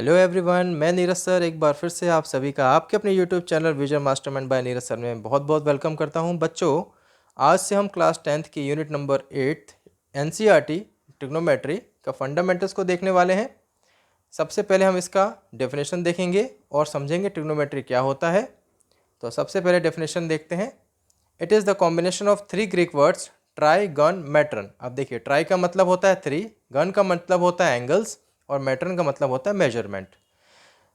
Hello everyone, मैं Neeraj sir एक बार फिर से आप सभी का आपके अपने YouTube channel Vision Mastermind by Neeraj sir में बहुत बहुत वेलकम करता हूं। बच्चों, आज से हम क्लास 10th की यूनिट नंबर 8 एनसीईआरटी ट्रिग्नोमेट्री का फंडामेंटल्स को देखने वाले हैं। सबसे पहले हम इसका डेफिनेशन देखेंगे और समझेंगे ट्रिग्नोमेट्री क्या होता है। तो सबसे पहले डेफिनेशन देखते हैं। It is the combination of three Greek words try gun matron. अब देखिए, ट्राई का मतलब होता है थ्री, गन का मतलब होता है एंगल्स और मैट्रन का मतलब होता है measurement.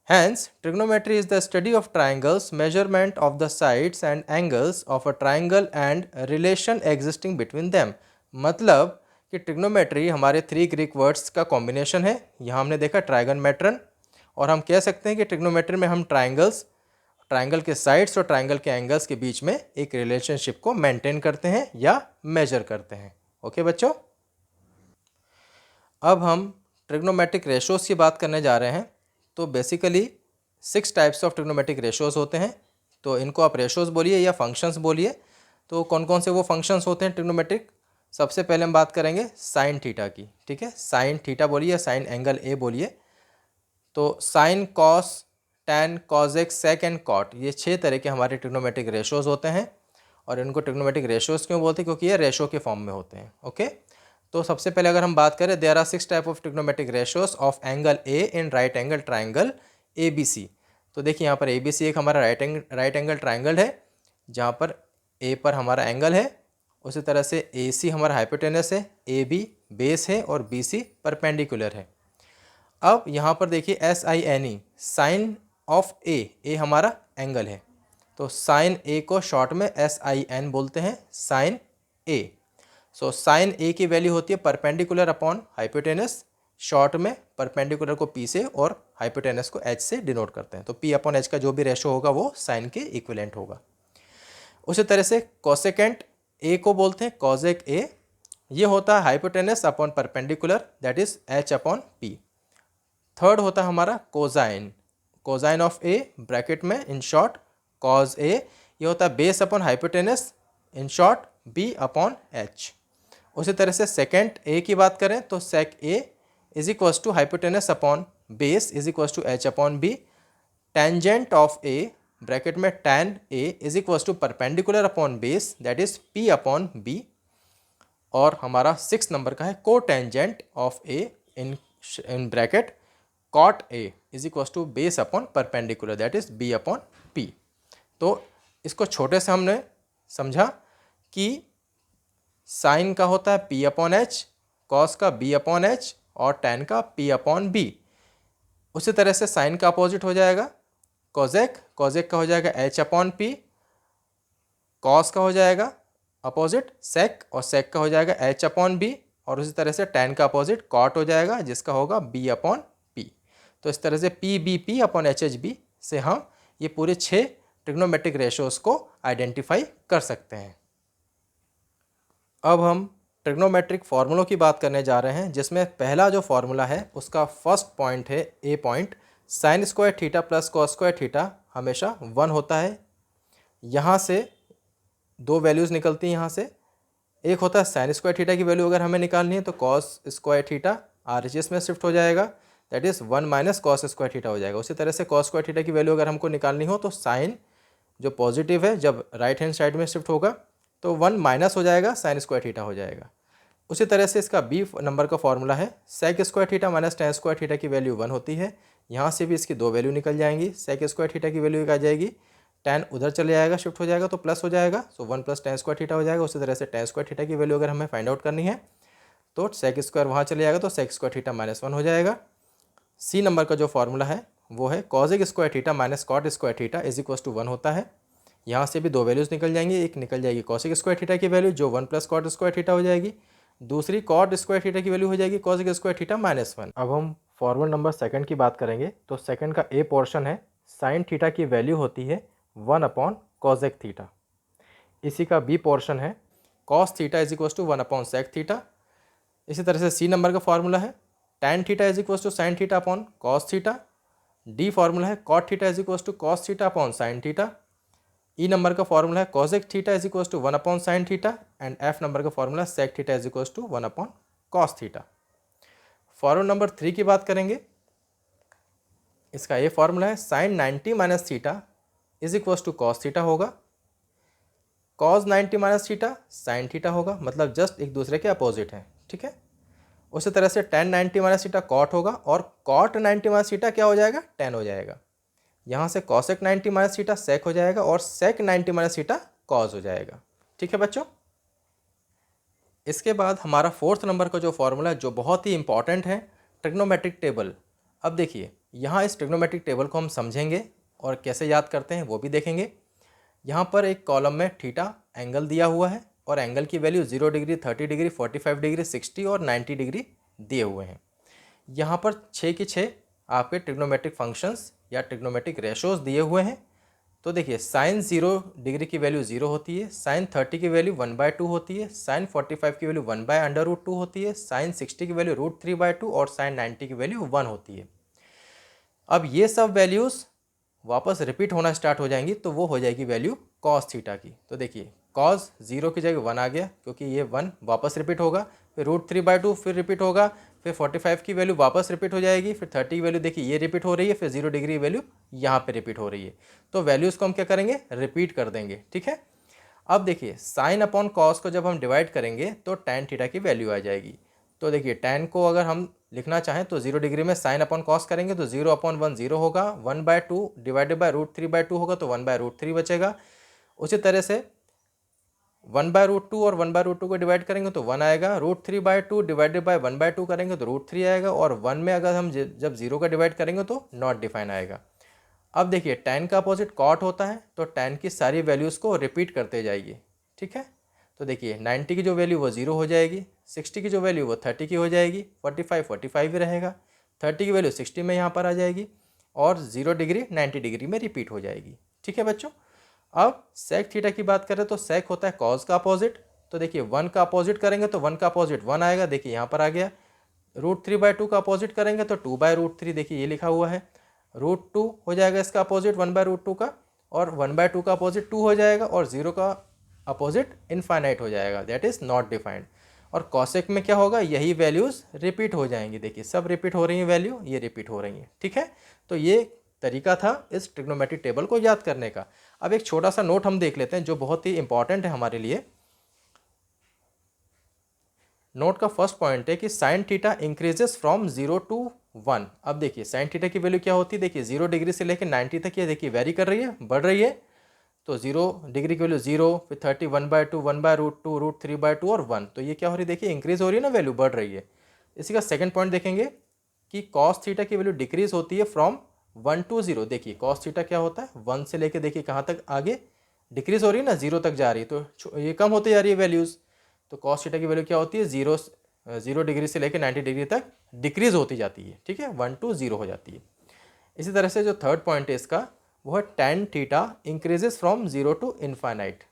Hence, trigonometry is the study of triangles, measurement of the sides and angles of a triangle and relation existing between them। मतलब कि ट्रिग्नोमेट्री हमारे थ्री ग्रीक वर्ड्स का कॉम्बिनेशन है। यहाँ हमने देखा ट्राइगन मैट्रन, और हम कह सकते हैं कि ट्रिग्नोमेट्री में हम ट्राइंगल के साइड्स और ट्राइंगल के एंगल्स के बीच में एक रिलेशनशिप को मेंटेन करते हैं या मेजर करते हैं। ओके बच्चों, अब हम ट्रिग्नोमेट्रिक रेशोज़ की बात करने जा रहे हैं। तो basically 6 types of trigonometric ratios होते हैं। तो इनको आप रेशोज़ बोलिए या फंक्शंस बोलिए। तो कौन कौन से वो फंक्शंस होते हैं ट्रिग्नोमेट्रिक? सबसे पहले हम बात करेंगे साइन थीटा की। ठीक है, साइन थीटा बोलिए, साइन एंगल ए बोलिए। तो sine, cos, tan, cosec, sec and cot, ये 6 तरह के हमारे ट्रिग्नोमेट्रिक रेशोज़ होते हैं। और इनको ट्रिग्नोमेट्रिक रेशोज़ क्यों बोलते हैं? क्योंकि ये रेशो के फॉर्म में होते हैं। ओके, तो सबसे पहले अगर हम बात करें, there are 6 type of trigonometric ratios of angle A in right angle triangle A B C. तो देखिए यहाँ पर ए बी सी एक हमारा राइट एंगल ट्राइंगल है जहाँ पर ए पर हमारा एंगल है। उसी तरह से ए सी हमारा हाइपोटेनस है, ए बी बेस है और बी सी परपेंडिकुलर है। अब यहाँ पर देखिए S I N E, sine of A हमारा एंगल है। तो साइन ए को शॉर्ट में एस आई एन बोलते हैं, साइन ए। सो साइन ए की वैल्यू होती है परपेंडिकुलर अपॉन हाइपोटेनस। शॉर्ट में परपेंडिकुलर को पी से और हाइपोटेनस को एच से डिनोट करते हैं। तो पी अपॉन एच का जो भी रेशो होगा वो साइन के इक्विवेलेंट होगा। उसी तरह से कोसेकेंट ए को बोलते हैं कॉजेक ए। ये होता है hypotenuse upon perpendicular, that is H upon P. Third होता है हमारा cosine, cosine of A bracket में इन शॉर्ट कॉज ए। ये होता है base upon hypotenuse, in short B upon H. उसी तरह से सेकेंड ए की बात करें तो sec A is equals to hypotenuse upon base is equals to H upon B. Tangent of A bracket में tan A is equals to perpendicular upon base, that is P upon B. और हमारा 6 number का है को tangent of A in bracket cot A is equals to base upon perpendicular, that is B upon P. तो इसको छोटे से हमने समझा कि साइन का होता है पी अपॉन एच, कॉस का बी अपॉन एच और टैन का पी अपॉन बी। उसी तरह से साइन का अपोजिट हो जाएगा कॉजेक, कॉजेक का हो जाएगा एच अपॉन पी। कॉस का हो जाएगा अपोजिट सेक और सेक का हो जाएगा एच अपॉन बी। और उसी तरह से टैन का अपोजिट कॉट हो जाएगा जिसका होगा बी अपॉन पी। तो इस तरह से P B P upon H H B से हम ये पूरे 6 ट्रिग्नोमेट्रिक रेशोज़ को आइडेंटिफाई कर सकते हैं। अब हम ट्रिग्नोमेट्रिक फार्मूलों की बात करने जा रहे हैं, जिसमें पहला जो फार्मूला है उसका फर्स्ट पॉइंट है A point. Sine square theta plus cos square theta हमेशा 1 होता है। यहाँ से दो वैल्यूज़ निकलती हैं। यहाँ से एक होता है साइन स्क्वायर थीटा की वैल्यू अगर हमें निकालनी है तो cos square theta R H S में शिफ्ट हो जाएगा, that is 1 minus cos square theta हो जाएगा। उसी तरह से कॉस स्क्वायर थीटा की वैल्यू अगर हमको निकालनी हो तो साइन जो पॉजिटिव है जब राइट हैंड साइड में शिफ्ट होगा तो 1 माइनस हो जाएगा, साइन स्क्वायर थीटा हो जाएगा। उसी तरह से इसका बी नंबर का फॉर्मूला है sec square theta minus tan square theta की वैल्यू 1 होती है। यहाँ से भी इसकी दो वैल्यू निकल जाएंगी। सेक स्क्वायर थीटा की वैल्यू एक आ जाएगी, टैन उधर चले जाएगा, शिफ्ट हो जाएगा तो प्लस हो जाएगा, सो 1 प्लस टैन स्क्वायर थीटा हो जाएगा। उसी तरह से टैन स्क्वायर थीटा की वैल्यू अगर हमें फाइंड आउट करनी है तो सेक स्क्वायर वहाँ चले जाएगा तो सेक स्क्वायर थीटा माइनस 1 हो जाएगा। सी नंबर का जो फॉर्मूला है वो है cosec square theta minus cot square theta is equals to 1 होता है। यहाँ से भी दो वैल्यूज़ निकल जाएंगी, एक निकल जाएगी कॉसेक स्क्वायर थीटा की वैल्यू जो 1 प्लस कॉट स्क्वायर थीटा हो जाएगी, दूसरी कॉट स्क्वायर थीटा की वैल्यू हो जाएगी कॉसेक स्क्वायर थीटा माइनस 1। अब हम फॉर्मूला नंबर सेकंड की बात करेंगे। तो सेकंड का ए पोर्शन है साइन थीटा की वैल्यू होती है 1 अपॉन कॉसेक थीटा। इसी का बी पोर्शन है cos theta is equals to 1 upon sec theta. इसी तरह से सी नंबर का फॉर्मूला है tan theta is equals to sine theta upon cos theta. D formula है cot theta is equals to cos theta upon sine theta. E number का formula है cosec theta is equals to 1 upon sine theta and F number का formula sec theta is equals to 1 upon cos theta. Formula number 3 की बात करेंगे इसका ये formula है sine 90 minus theta is equals to cos theta होगा, cos 90 minus theta sine theta होगा, मतलब जस्ट एक दूसरे के अपोजिट हैं, ठीक है। उसी तरह से टेन 90 माइनस थीटा कॉट होगा और कॉट 90 माइनस थीटा क्या हो जाएगा, टेन हो जाएगा। यहाँ से कॉसेक 90 माइनस थीटा सेक हो जाएगा और सेक 90 माइनस थीटा कॉस हो जाएगा, ठीक है बच्चों। इसके बाद हमारा फोर्थ नंबर का जो फॉर्मूला है जो बहुत ही इंपॉर्टेंट है, ट्रिग्नोमेट्रिक टेबल। अब देखिए यहाँ इस ट्रिग्नोमेट्रिक टेबल को हम समझेंगे और कैसे याद करते हैं वो भी देखेंगे। यहाँ पर एक कॉलम में थीटा एंगल दिया हुआ है और एंगल की वैल्यू 0 डिग्री, 30 डिग्री, 45 डिग्री, 60 और 90 डिग्री दिए हुए हैं। यहाँ पर 6 के 6 आपके ट्रिग्नोमेट्रिक फंक्शंस या ट्रिग्नोमेट्रिक रेशोज़ दिए हुए हैं। तो देखिए साइन 0 डिग्री की वैल्यू 0 होती है, साइन 30 की वैल्यू 1/2 होती है, साइन 45 की वैल्यू 1/√2 होती है, साइन 60 की वैल्यू √3/2 और साइन 90 की वैल्यू 1 होती है। अब ये सब वैल्यूज़ वापस रिपीट होना स्टार्ट हो जाएंगी तो वो हो जाएगी वैल्यू कॉस थीटा की। तो देखिए कॉस 0 की जगह 1 आ गया क्योंकि ये 1 वापस रिपीट होगा, फिर √3/2 फिर रिपीट होगा, फिर 45 की वैल्यू वापस रिपीट हो जाएगी, फिर 30 की वैल्यू देखिए ये रिपीट हो रही है, फिर 0 डिग्री वैल्यू यहाँ पे रिपीट हो रही है। तो वैल्यूज़ को हम क्या करेंगे, रिपीट कर देंगे, ठीक है। अब देखिए साइन अपॉन कॉस को जब हम डिवाइड करेंगे तो टैन थीटा की वैल्यू आ जाएगी। तो देखिए टैन को अगर हम लिखना चाहें तो 0 डिग्री में साइन अपॉन कॉस करेंगे तो 0/1 0 होगा, 1/2 डिवाइडेड बाय √3/2 होगा तो 1/√3 बचेगा। उसी तरह से 1/√2 और 1/√2 को डिवाइड करेंगे तो 1 आएगा, √3/2 डिवाइडेड बाय 1/2 करेंगे तो √3 आएगा और 1 में अगर हम जब 0 का डिवाइड करेंगे तो नॉट डिफाइन आएगा। अब देखिए tan का अपोजिट कॉट होता है तो tan की सारी वैल्यूज़ को रिपीट करते जाइए, ठीक है। तो देखिए 90 की जो वैल्यू वो 0 हो जाएगी, 60 की जो वैल्यू वो 30 की हो जाएगी, 45 ही रहेगा, 30 की वैल्यू 60 में यहाँ पर आ जाएगी और 0 डिग्री 90 डिग्री में रिपीट हो जाएगी, ठीक है बच्चों। अब सेक थीटा की बात करें तो सेक होता है कॉस का अपोजिट। तो देखिए 1 का अपोजिट करेंगे तो 1 का अपोजिट 1 आएगा, देखिए यहाँ पर आ गया। √3/2 का अपोजिट करेंगे तो 2/√3, देखिए ये लिखा हुआ है। √2 हो जाएगा इसका अपोजिट 1/√2 का, और 1/2 का अपोजिट 2 हो जाएगा और 0 का अपोजिट इनफाइनाइट हो जाएगा, दैट इज़ नॉट डिफाइंड। और कॉसेक में क्या होगा, यही वैल्यूज़ रिपीट हो जाएंगी, देखिए सब रिपीट हो रही हैं वैल्यू, ये रिपीट हो रही हैं, ठीक है। तो ये तरीका था इस ट्रिग्नोमेट्रिक टेबल को याद करने का। अब एक छोटा सा नोट हम देख लेते हैं जो बहुत ही इंपॉर्टेंट है हमारे लिए। नोट का फर्स्ट पॉइंट है कि sine theta increases from 0 to 1। अब देखिए साइन थीटा की वैल्यू क्या होती है, देखिए 0 डिग्री से लेकर 90 तक ये देखिए वेरी कर रही है, बढ़ रही है। तो 0 डिग्री की वैल्यू 0, फिर 30 1/2, 1/√2, √3/2 और 1, तो ये क्या हो रही है, देखिए इंक्रीज हो रही है ना, वैल्यू बढ़ रही है। इसी का सेकंड पॉइंट देखेंगे कि कॉस थीटा की वैल्यू डिक्रीज होती है फ्रॉम 1 to 0। देखिए कॉस थीटा क्या होता है, 1 से लेके देखिए कहाँ तक आगे डिक्रीज हो रही है ना, 0 तक जा रही है, तो ये कम होती जा रही है वैल्यूज़। तो कॉस थीटा की वैल्यू क्या होती है, 0 डिग्री से लेकर 90 डिग्री तक डिक्रीज होती जाती है, ठीक है, 1 to 0 हो जाती है। इसी तरह से जो थर्ड पॉइंट है इसका वो है tan theta increases from 0 to infinite.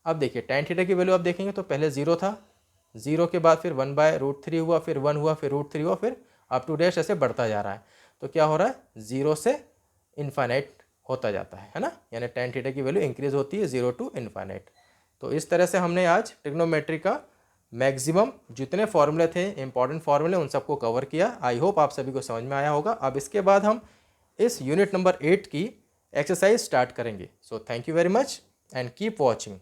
अब देखिए tan थीटा की वैल्यू आप देखेंगे तो पहले 0 था, 0 के बाद फिर 1/√3 हुआ, फिर 1 हुआ, फिर √3 हुआ, फिर अप टू डैश ऐसे बढ़ता जा रहा है। तो क्या हो रहा है, 0 से इनफाइनाइट होता जाता है ना, यानी tan थीटा की वैल्यू इंक्रीज होती है 0 to इनफाइनाइट। तो इस तरह से हमने आज ट्रिग्नोमेट्री का मैक्सिमम जितने फॉर्मूले थे, इंपॉर्टेंट फॉर्मूले, उन सबको कवर किया। आई होप आप सभी को समझ में आया होगा। अब इसके बाद हम इस यूनिट नंबर 8 की एक्सरसाइज स्टार्ट करेंगे। So thank you very much and keep watching.